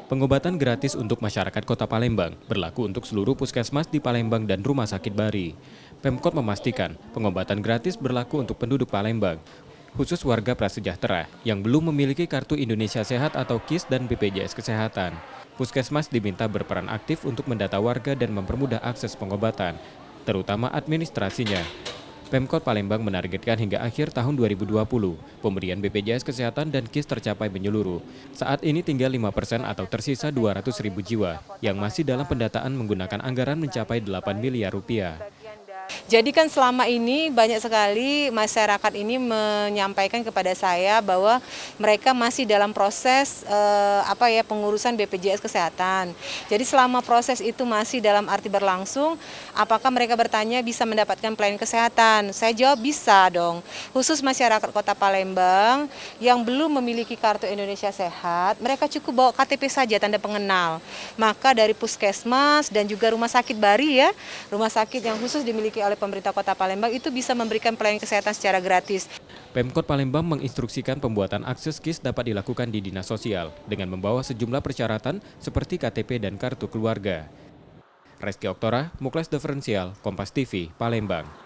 Pengobatan gratis untuk masyarakat Kota Palembang berlaku untuk seluruh puskesmas di Palembang dan Rumah Sakit Bari. Pemkot memastikan pengobatan gratis berlaku untuk penduduk Palembang, khusus warga prasejahtera yang belum memiliki Kartu Indonesia Sehat atau KIS dan BPJS Kesehatan. Puskesmas diminta berperan aktif untuk mendata warga dan mempermudah akses pengobatan, terutama administrasinya. Pemkot Palembang menargetkan hingga akhir tahun 2020, pemberian BPJS Kesehatan dan KIS tercapai menyeluruh. Saat ini tinggal 5% atau tersisa 200.000 jiwa yang masih dalam pendataan menggunakan anggaran mencapai 8 miliar rupiah. Jadi kan selama ini banyak sekali masyarakat ini menyampaikan kepada saya bahwa mereka masih dalam proses pengurusan BPJS Kesehatan. Jadi selama proses itu masih dalam arti berlangsung, apakah mereka bertanya bisa mendapatkan pelayanan kesehatan? Saya jawab bisa dong. Khusus masyarakat Kota Palembang yang belum memiliki Kartu Indonesia Sehat, mereka cukup bawa KTP saja tanda pengenal. Maka dari Puskesmas dan juga Rumah Sakit Bari ya, rumah sakit yang khusus dimiliki oleh pemerintah Kota Palembang itu bisa memberikan pelayanan kesehatan secara gratis. Pemkot Palembang menginstruksikan pembuatan akses KIS dapat dilakukan di Dinas Sosial dengan membawa sejumlah persyaratan seperti KTP dan kartu keluarga. Reski Oktora, Muklas Diferensial, Kompas TV, Palembang.